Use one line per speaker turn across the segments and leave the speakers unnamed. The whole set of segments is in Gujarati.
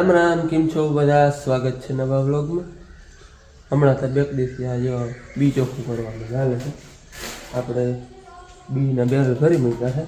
રામ રામ, કેમ છો બધા? સ્વાગત છે નવા વ્લોગમાં. હમણાં તો બે દિવસથી આ જો બી ચોખ્ખું કરવાનું ચાલે છે. આપણે બીના બેરલ ભરી મૂક્યા છે.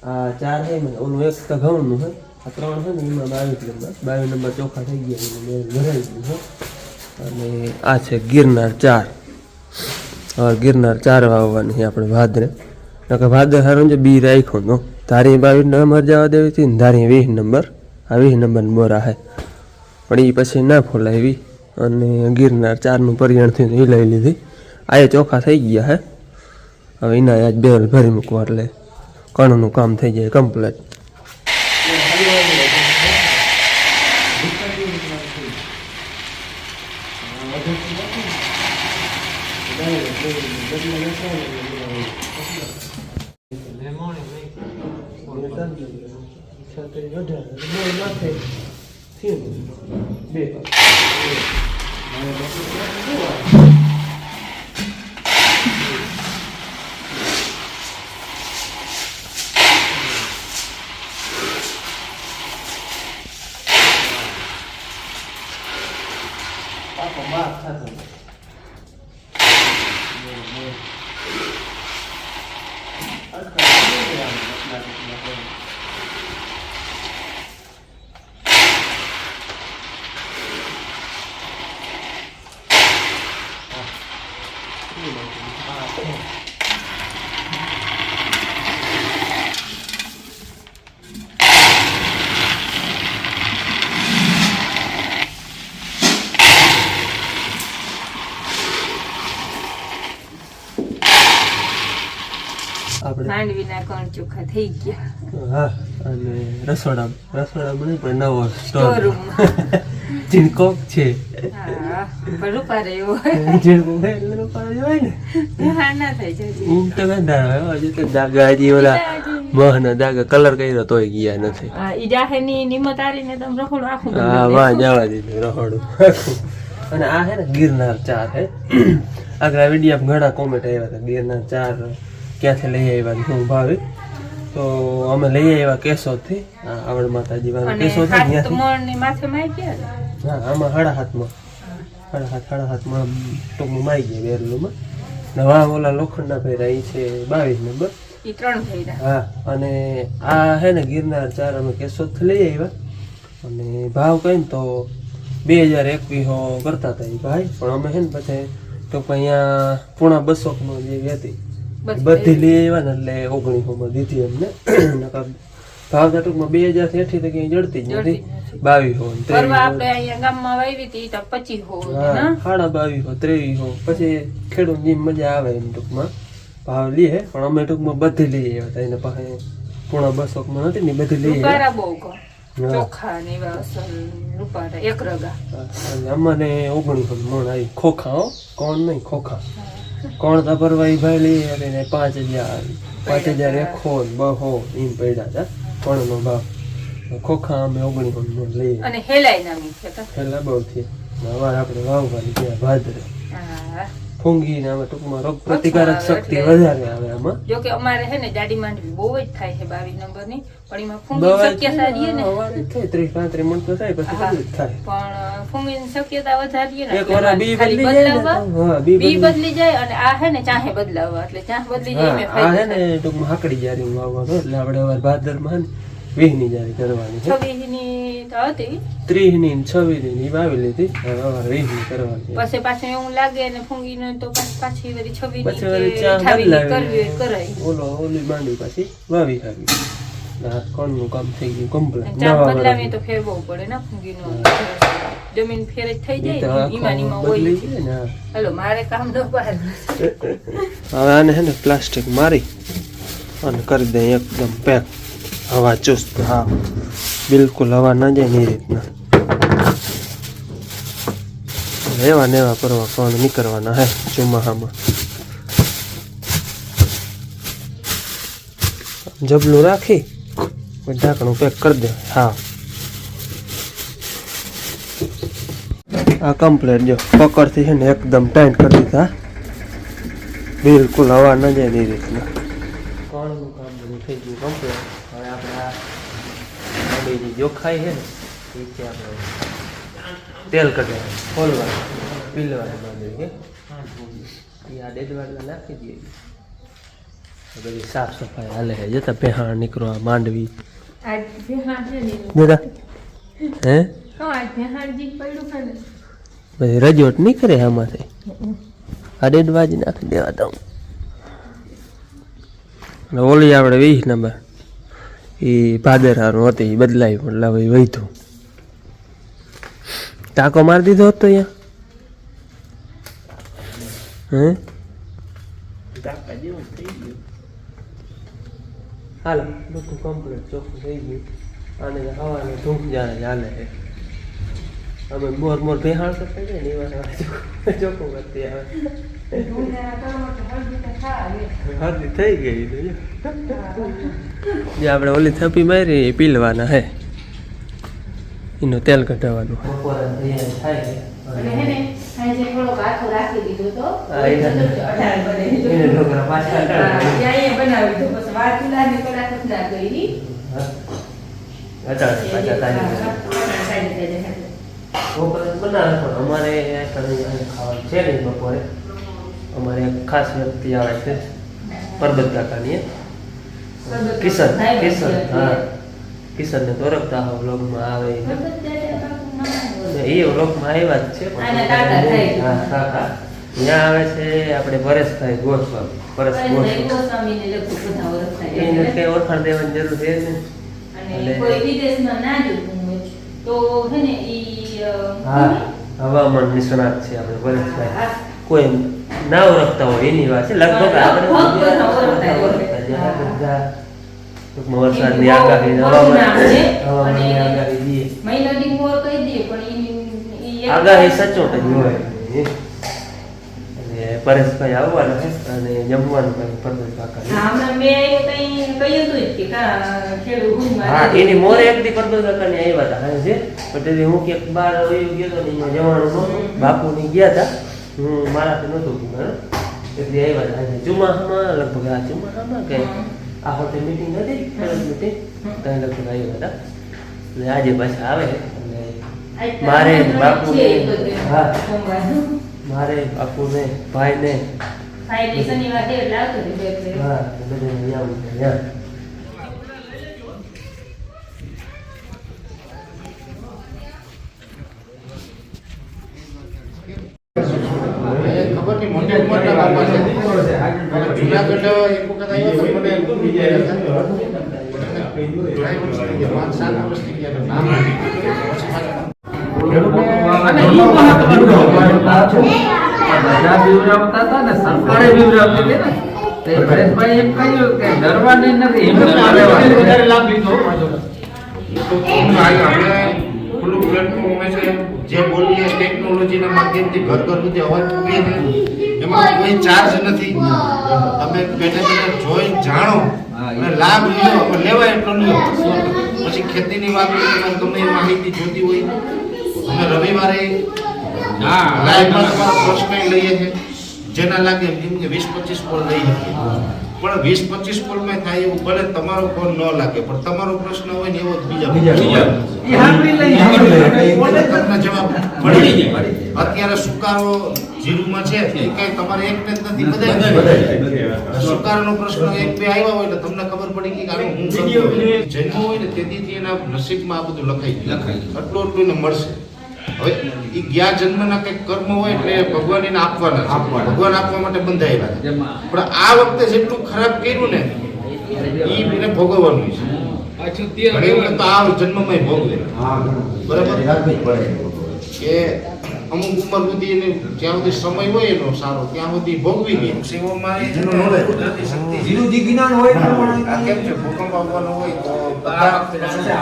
આ 4 છે ને, ઓલું એક તો ઘઉંનું છે, આ 3 છે ને એમાં 22 નંબર ચોખ્ખા થઈ ગયા એટલે બેરલ ભરાઈ ગયું છે. અને આ છે ગિરનાર 4. હવે ગિરનાર 4 વાવવાની છે આપણે ભાદરે. નકર ભાદર હારું છે બી રાખ્યો તો ધારી 22 નંબર જવા દેવી હતી ને ધારી 20 નંબર. આ 20 નંબરની બોરા છે પણ એ પછી ના ફોલાવી અને ગિરનાર 4નું પરિયાણ થયું એ લઈ લીધી. આ ચોખ્ખા થઈ ગયા હે. હવે એના આજ બેરલ ભરી મૂકવા એટલે કણનું કામ થઈ જાય કમ્પ્લીટ.
માંડવીના કણ ચોખ્ખા થઈ ગયા.
હા, અને રસોડા બની પણ નવો સ્ટોર રૂમ જીણકો છે.
હા, પણ રૂપા રહ્યો
જીણકો એટલે રૂપા હોય ને
હા ના થઈ જાય
ઊંઘ તો ગંધાર હોય. હજી તો દાગા હજી ઓલા મહના દાગા કલર કર્યો તોય ગયા નથી.
હા, ઈ જાહેની નિમત આરીને તમે રખોડું આખું
હા વાહ જવા દીધું રખોડું. અને આ હે ને ગિરનાર 4 હે. આગળ વિડીયો ઘણા કોમેન્ટ આવ્યા હતા ગિરનાર 4 ક્યાંથી લઈ આવ્યા શું ભાવે. તો અમે લઈ આવ્યા કેશોદથી. આવડ માતાજી વાળા કેશોદ છે ત્યાંથી.
માથે માઈ ગયા.
હા, આમાં 7.5 માં ટૂંકમાં માઈ ગયા બેરલુમાં. ને વાહ ઓલા લોખંડના ભેરા એ છે 22 નંબર.
ઈ 3 ભેરા.
હા, અને આ હે ને ગિરનાર 4 અમે કેશોદથી લઈ આવ્યા. અને ભાવ કઈ ને તો 2021 કરતા હતા એ ભાઈ. પણ અમે છે ને પછી ટૂંકમાં અહીંયા પૂણા 200 જેવી હતી બધી લઈ આવ્યા ને એટલે 1900 દીધી અમને. ભાવ તો ટૂંકમાં 2000 થી 80 તો ક્યાંય જડતી જ નથી. 2200
આપણે અહીંયા ગામમાં વાવી હતી તો 2500
2200 પછી ખેડૂત ની મજા આવે એમ ટૂંકમાં ભાવ લઈએ. પણ અમે ટૂંકમાં બધી લઈ આવ્યા હતા. એને પાસે પૂણા 200 માં નથી ને બધી લઈ આવ્યા.
ચોખા ને એવા અસલ રૂપારા એક રગા.
અમને 1900 મણ આવી ખોખા. કોણ નહીં ખોખા. કોણ તો ભરવાઈ ભાઈ લઈ આવીને 5000 100 200 એમ પડ્યા હતા કોણનો ભાવ. ખોખા અમે 1900 મણ લઈએ.
અને હેલાઈ નામી છે
હેલા બહુ થી અમારે આપણે વાવવાની ત્યાં ભાદરે ફૂંગી ને અમે ટૂંકમાં રોગ પ્રતિકારક શક્તિ વધારે આવે આમાં.
જો કે અમારે હે ને જાડી માંડવી બહુ જ થાય છે 22 નંબરની. પણ એમાં ફૂંગી શક્યતા રહે ને
થાય 30-35 મણ તો થાય પછી બધું જ થાય.
પણ ફૂંગીની શક્યતા વધારે રહે ને
એક વાર બી
બદલી જાય અને આ હે ને ચાહે બદલાવા એટલે ચાહ બદલી જાય મે
આ હે ને ટૂંકમાં હાકડી જારી વાવવાનો એટલે આપણે વાર ભાદરમાં 20 ની જારી કરવાની છે.
26 ની તો હતી
30 ની 26 ની વાવી લીધી. હવે 20 ની કરવાની.
પછી પાછું એવું લાગે ને ફૂંગી નો તો પાછી વળી 26 ની
પછી વળી ચા બદલાવી ઓલી માંડી પાછી વાવી ખાવી. આ કોણનું કામ થઈ ગયું કમ્પ્લીટ.
ચા બદલાવી તો ફેરવવું પડે ને ફૂંગી નો જમીન ફેર જ થઈ જાય ઈમાનીમાં હોય છે. હાલો મારે કામ ન બહાર.
હવે આને હે ને પ્લાસ્ટિક મારી અને કરી દે એકદમ પેક. હવા ચુસ્ત. હા, બિલકુલ હવા ના જાય એ રીતના એવા ને એવા પરવા કણ નીકળવાના હે ચોમાહામાં. જબલું રાખી ઢાંકણું પેક કરી દે. હા, આ કમ્પ્લેટ જો પકડથી છે ને એકદમ ટાઈટ કરી દીધા. બિલકુલ હવા ન જાય એ રીતના. કોણનું કામ બધું થઈ ગયું કમ્પ્લેટ. હવે આપણે આ જોખાઈ છે ને નીચે આપણે તેલ કઢે ખોલવાનું પીલવાનું માંડવી કે એ આ ડેડવાડલા નાખી દઈએ બધી સાફ સફાઈ હાલે છે જતા પહેહાણ નીકળવા માંડવી જતા હે બધી રજોટ નીકળે આમાંથી આ ડેડવાજી નાખી દેવા દઉં ઓલી આપણે 20 નંબર એ ભાદરહારું હતી એ બદલાવી પણ લાવ વહીતું ટાંકો મારી દીધો હતો અહીંયા હે ટાંકા જેવું થઈ ગયું હાલો બધું કમ્પ્લીટ ચોખ્ખું થઈ ગયું અને હવાને ધૂમ જાણે હાલે છે અમે મોર ભેહાણ કરતા જાય ને એવા ચોખ્ખું કરતી આવે હળદી થઈ ગઈ જે આપણે ઓલી થપી મારી એ પીલવાના હે એનું તેલ કઢાવવાનું અમારે ખાવાનું છે નહીં બપોરે અમારે ખાસ વ્યક્તિ આવે છે પરબત કાકાની કિશન હા કિશનને તો ઓળખતા હો વ્લોગમાં આવે એ વ્લોગમાં આવ્યા જ છે હા કાકા ત્યાં આવે છે આપણે પરેશભાઈ ગોસ્વામી પરેશ ગોસ્વામી એને કઈ ઓળખાણ દેવાની જરૂર છે ને હા હવામાન નિષ્ણાત છે આપણે પરેશભાઈ કોઈ ના ઓળખતા હોય એની વાત છે લગભગ આપણે વરસાદની આગાહી હવામાનની આગાહી દઈએ આગાહી સચોટ જ હોય અને પરેશભાઈ આવવાના છે અને જમવાનું કઈ પરબત કાકા હા એની મોરે એક દી પરબત કાકા ને આવ્યા હતા છે પણ તેથી હું ક્યાંક બહાર વયું ગયો હતો ને એમાં જવાનું નહોતું બાપુની ગયા હતા હું મારાથી નહોતું ગયું એટલે આવ્યા હતા ચોમાસામાં લગભગ આ ચોમાસામાં કે આ હોટેલ મીટિંગ હતી મીટિંગ ત્યાં લગભગ આવ્યા હતા એટલે આજે પાછા આવે અને મારે બાપુને હા મારે બાપુને ભાઈને હા બધું આવું
ખબર નહીં મોટી ઉંમરના બાપા છે જુનાગઢ એક વખત આવ્યો તો મને પાંચ સાત વર્ષથી ગયા
સરકારે બીવરાવતી હતી ને પરેશભાઈ એમ કહ્યું કે ડરવાની નથી વધારે લાભ લીધો
ખુલ્લું પ્લેટફોર્મ હોય છે જે બોલીએ ટેકનોલોજીના માધ્યમથી ઘર ઘર સુધી અવાજ પૂગે છે એમાં કોઈ ચાર્જ નથી તમે બેઠા બેઠા જોઈ જાણો અને લાભ લ્યો પણ લેવાય એટલો લ્યો પછી ખેતીની વાત હોય ગમે એ માહિતી જોતી હોય અમે રવિવારે લાઈવમાં તમારો પ્રશ્ન લઈએ છીએ જેના લાગે 20-25 કોલ લઈ શકીએ પણ 20-25 કોલમાં થાય એવું ભલે તમારો કોલ ન લાગે પણ તમારો પ્રશ્ન હોય ને એવો બીજા તમને જવાબ મળી જાય. અત્યારે સુકારો જીરુમાં છે એ કઈ તમારે એકને જ નથી બધા સુકારોનો પ્રશ્ન એક બે આવ્યા હોય એટલે તમને ખબર પડી કે આનું હું જન્મ હોય ને તેથી એના નસીબમાં આ બધું લખાઈ એટલું એટલું ને મળશે. હવે એ ગયા જન્મના કઈક કર્મ હોય એટલે ભગવાન એને આપવાના છે ભગવાન આપવા માટે બંધાયેલા છે પણ આ વખતે જેટલું ખરાબ કર્યું ને એને ભોગવવાનું છે ઘણી વખત આ જન્મમાં ભોગવે બરાબર કે અમુક ઉંમર સુધી એને જ્યાં સુધી સમય હોય એનો સારો ત્યાં સુધી ભોગવી ગઈ સેવામાં જેનો નોલેજ જીરુજી જ્ઞાન હોય કેમ છે ભૂકંપ આવવાનો હોય તો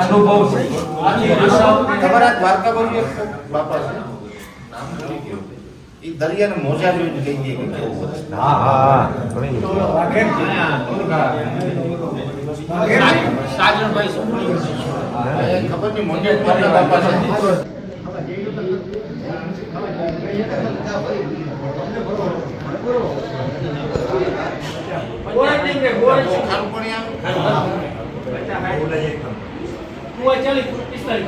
અનુભવ છે તમારા દ્વારકા બાજુ બાપા છે એ દરિયાના મોજા જોઈને કહી દે કે હા સાજણભાઈ ખબર નહીં મોજા બાપા છે ખારું પણ
પરેશભાઈ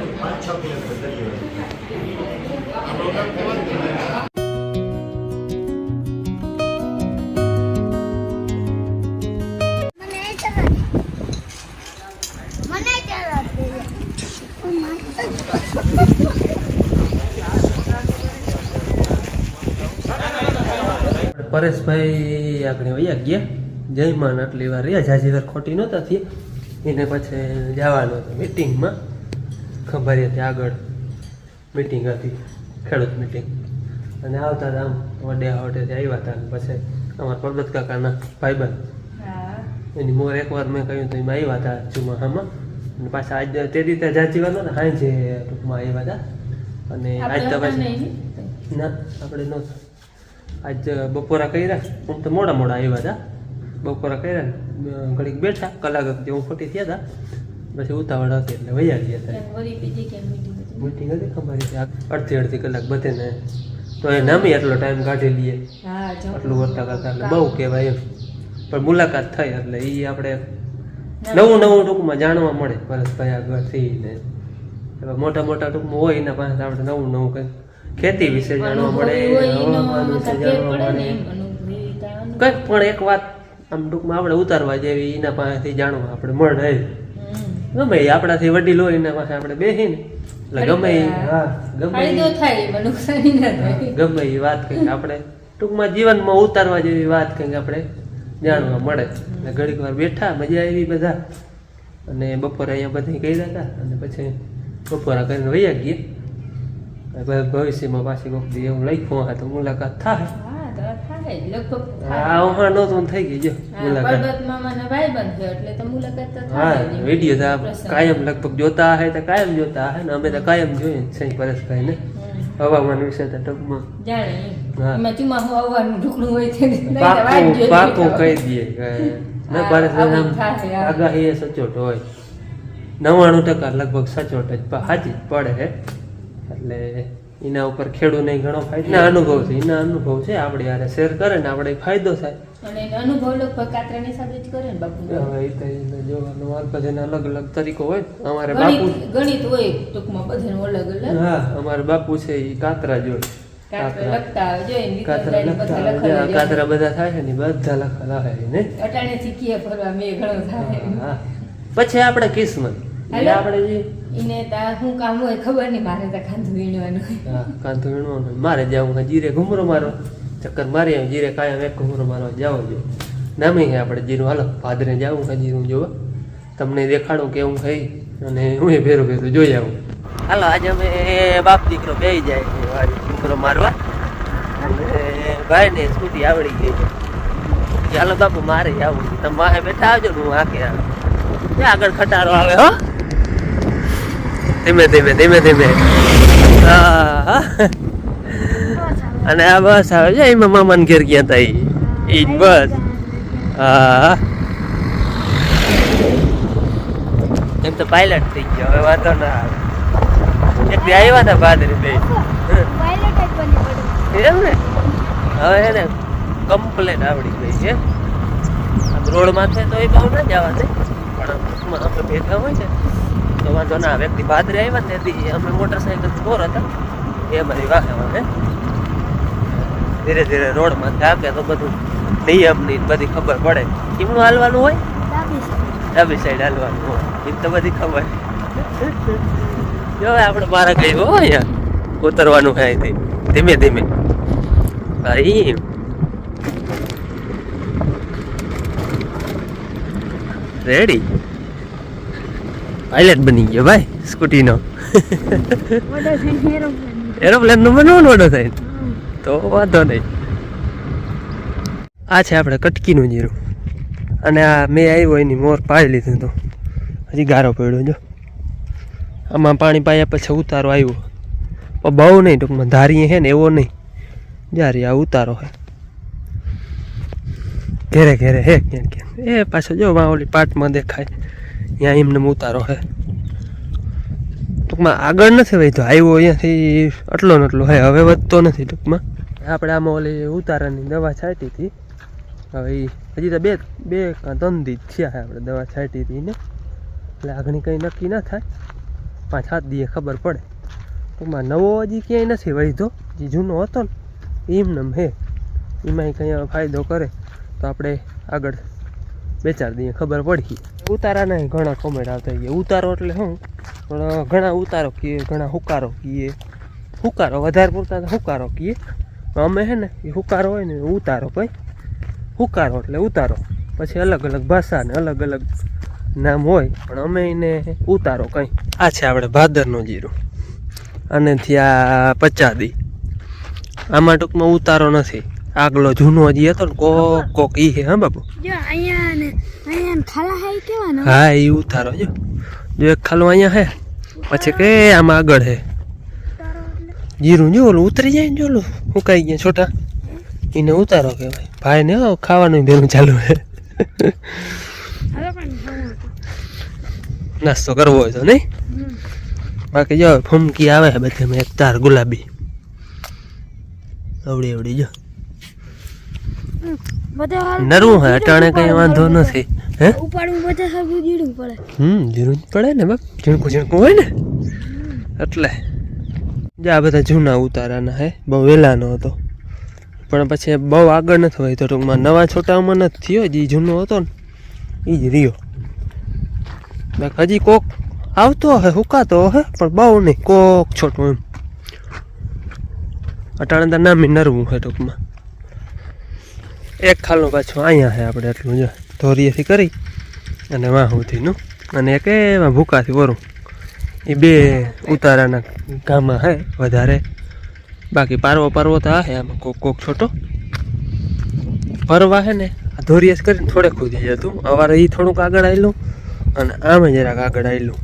આપણે વયા ગયા જયમાન આટલી વાર રહ્યા જાજી વાર ખોટી નહોતા થયા એને પછી જવાનું હતું મિટિંગમાં ખબર હતી આગળ મિટિંગ હતી ખેડૂત મિટિંગ અને આવતા હતા આમ વડે હોટેથી આવ્યા હતા પછી અમારા પરબત કાકાના ભાઈબંધ એની મોર એકવાર મેં કહ્યું તો એમાં આવ્યા હતા ચુમાહામાં અને પાછા આજ તે રીતે જાજી વાર નહોતા હાઈ જે ટૂંકમાં આવ્યા હતા અને આજ તો પાછી ના આપણે નહોતા આજ બપોરા કર્યા હું તો મોડા આવ્યા હતા બપોરા કર્યા ઘડીક બેઠા કલાક જેવું ખોટી થયા હતા પછી ઉતાવળ હતી એટલે વૈયા ગયા હતા મીટિંગ હતી ખબર અડધી કલાક બધે ને તો એ નામી એટલો ટાઈમ કાઢી લઈએ આટલું વર્તા કરતા એટલે બહુ કહેવાય એમ પણ મુલાકાત થઈ એટલે એ આપણે નવું ટૂંકમાં જાણવા મળે પરેશભાઈ આગળથી ને મોટા ટૂંકમાં હોય એના પાસે આપણે નવું કંઈક ખેતી વિશે જાણવા મળે હવામાન વિશે જાણવા મળે કંઈક પણ એક વાત આમ ટૂંકમાં આપણે ઉતારવા જેવી એના પાસેથી જાણવા આપણે મળે ગમે એ આપણાથી વડીલ હોય એના પાસે આપણે બેસીને એટલે ગમે ગમે એ વાત કંઈક આપણે ટૂંકમાં જીવનમાં ઉતારવા જેવી વાત કંઈક આપણે જાણવા મળે એટલે ઘડીક વાર બેઠા મજા આવી બધા અને બપોરે અહીંયા બધી કર્યા હતા અને પછી બપોરા કરીને વૈયા ગયા ભવિષ્યમાં પાછી વખતે એવું લખ્યું હોય તો મુલાકાત થાય નહોતું થઈ ગઈ જો મુલાકાત હા વિડીયો તો કાયમ લગભગ જોતા હે તો કાયમ જોતા હે ને અમે તો કાયમ જોઈએ સહી પરેશભાઈ ને હવામાન વિશે તો ટૂંકમાં પાકું કહી દઈએ પરેશભાઈ આગાહી એ સચોટ હોય 99% લગભગ સચોટ જ સાચી જ પડે હે એટલે એના ઉપર ખેડૂતને ઘણો ફાયદો અનુભવ છે એના અનુભવ છે આપણે યાર શેર કરે ને આપણે ફાયદો થાય
અને અનુભવ લગભગ કાતરાની સાથે જ કરે ને બાપુ
હવે એ તો જોવાનું બધાના અલગ અલગ તરીકો હોય અમારે બાપુ
ગણિત હોય ટૂંકમાં બધાનું અલગ અલગ
હા અમારે બાપુ છે એ કાતરા જોઈ કાતરા બધા થાય છે ને બધા લખેલા હોય ને
અટાણે શીખીએ ફરવા મેં ઘણો થાય
પછી આપણે કિસ્મત આપણે જે
એને શું કામ હોય ખબર નહીં મારે તો કાંધું વીણવાનું
હા કાંધું વીણવાનું મારે જાવું જીરે ઘૂમરો મારો ચક્કર મારી આવે જીરે કાયમ એક ઘૂમરો મારવા જાવ જોઈએ નામી હે આપણે જીરું હાલો ભાદરે જાવું કે જીરું જોવા તમને દેખાડું કેવું થઈ અને હું ભેરું જોઈ આવું હાલો આજે અમે બાપ દીકરો બેસી જાય વારી ઘૂમરો મારવા અને ભાઈને સ્કૂટી આવડી ગઈ છે ચાલો બાપુ મારે આવું તમે માહે બેઠા આવજો હું આકે આવે આગળ ખટારો આવે હો ધીમે ધીમે અને આ બસ આવે છે એમાં મામાને ઘેર ગયા હતા એ બસ હા એમ તો પાયલટ થઈ ગયો હવે વાંધો ના આવે એક બે આવ્યા હતા ભાદરી બે એમ ને હવે એને કમ્પ્લેટ આવડી ગઈ છે રોડ માથે તો એ બહુ ના જવા દે પણ આપણે ભેગા હોય છે તો વાંધો ના વ્યક્તિ ભાદરે આવ્યા ત્યાંથી અમે મોટરસાઇકલ દોર હતા એ બધી વાહે વાહે ધીરે ધીરે રોડ માંથી આપે તો બધું નિયમની બધી ખબર પડે કેમનું હાલવાનું હોય ડાબી સાઈડ હાલવાનું હોય એ તો બધી ખબર જો આપણે મારા કઈ હોય ઉતરવાનું હોય ધીમે ધીમે ભાઈ રેડી પાયલટ બની ગયો ભાઈ સ્કૂટીનો એરોપ્લેન નો બનવાનો વડો થાય તો વાંધો નહીં આ છે આપણે કટકીનું જીરું અને આ મેં આવ્યો એની મોર પાડી લીધું તો હજી ગારો પડ્યો જો આમાં પાણી પાયા પછી ઉતારો આવ્યો પણ બહુ નહીં ટૂંકમાં ધારીએ છે ને એવો નહીં જ્યારે આ ઉતારો હે ઘેરે ઘેરે હે ક્યાં ક્યાં એ પાછો જો વાં ઓલી પાટમાં દેખાય ત્યાં એમને ઉતારો હે ટૂંકમાં આગળ નથી વધ્યો આવ્યો અહીંયાથી આટલો ને આટલો હે હવે વધતો નથી ટૂંકમાં આપણે આમાં ઓલી ઉતારાની દવા છાંટી હતી હવે હજી તો બે 3 દી થયા આપણે દવા છાંટી હતી ને એટલે આગળ કંઈ નક્કી ના થાય 5-7 દીએ ખબર પડે. ટૂંકમાં નવો હજી ક્યાંય નથી વળીધો, જે જૂનો હતો ને એમનેમ હે. એમાંય કંઈ ફાયદો કરે તો આપણે આગળ 2-4 દીએ ખબર પડી. ઉતારાના ઘણા કોમેન્ટ આવતા ગયા. ઉતારો એટલે શું, પણ ઘણા ઉતારો કહીએ, ઘણા હુકારો કહીએ. હુકારો વધારે પૂરતા હુકારો કહીએ. અમે હે ને એ હુકારો હોય ને ઉતારો ભાઈ. હુકારો એટલે ઉતારો, પછી અલગ અલગ ભાષા ને અલગ અલગ નામ હોય, પણ અમે એને ઉતારો કંઈ. આ છે આપણે ભાદરનું જીરું, અને ત્યાં 50 દી. આમાં ટૂંકમાં ઉતારો નથી. આગલો જૂનો હજી હતો ને કોક ઈ હે. હા બાપુ, હા એ ઉતારો જો એક ખાલો અહીંયા હે, પછી કે આમાં આગળ હે જીરું. જો ઓલું ઉતરી જાય ને, જો ઓલું સુકાઈ ગયા છોટા, એને ઉતારો કહેવાય. ભાઈ ને ખાવાનું બેનું ચાલુ હે. નાસ્તો કરવો હોય તો નહીં. બાકી જો ફમકી આવે બધે મેં એક તાર ગુલાબી અવડી અવડી જો નરવું હે. અટાણે કઈ વાંધો નથી. હે જીરું જ પડે ને બાપ, ઝીણકું ઝીણકું હોય ને એટલે. જો આ બધા જૂના ઉતારાના હે, બહુ વહેલાનો હતો, પણ પછી બહુ આગળ નથી હોય. તો ટૂંકમાં નવા છોટામાં નથી થયો. જે જૂનો હતો ને એ જ રહ્યો. હજી કોક આવતો હે, હુકાતો હે, પણ બહુ નહીં, કોક છોટું એમ. અટાણે તો નામી નરવું હે ટૂંકમાં. એક ખાલો પાછો અહીંયા હે આપણે એટલું જો ધોરીએથી કરી અને વાહ સુધીનું, અને એક એમાં ભૂકાથી વરું. એ 2 ઉતારાના ગામમાં હે વધારે. બાકી પારવો તો હે આમાં કોક છોટો પરવા હે ને. આ ધોરીએસ કરીને થોડે ખુદી જતું. અવારે એ થોડુંક આગળ આવેલું અને આમે જરાક આગળ આવેલું.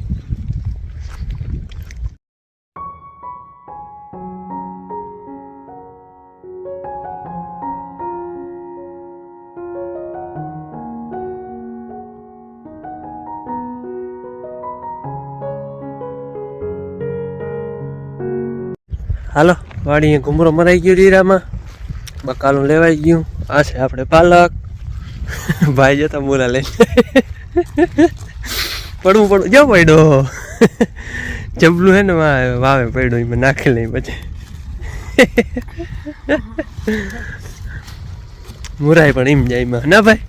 હાલો વાડીએ ઘૂમરો મરાઈ ગયો ડીરામાં, બકાલું લેવાઈ ગયું. આ છે આપણે પાલક. ભાઈ જતા બોલા લઈ પડવું જો પડ્યો. જબલું હે ને વાવે પડ્યો, એમાં નાખી લઈ પછી મુરાય પણ એમ જાય એમાં ના ભાઈ.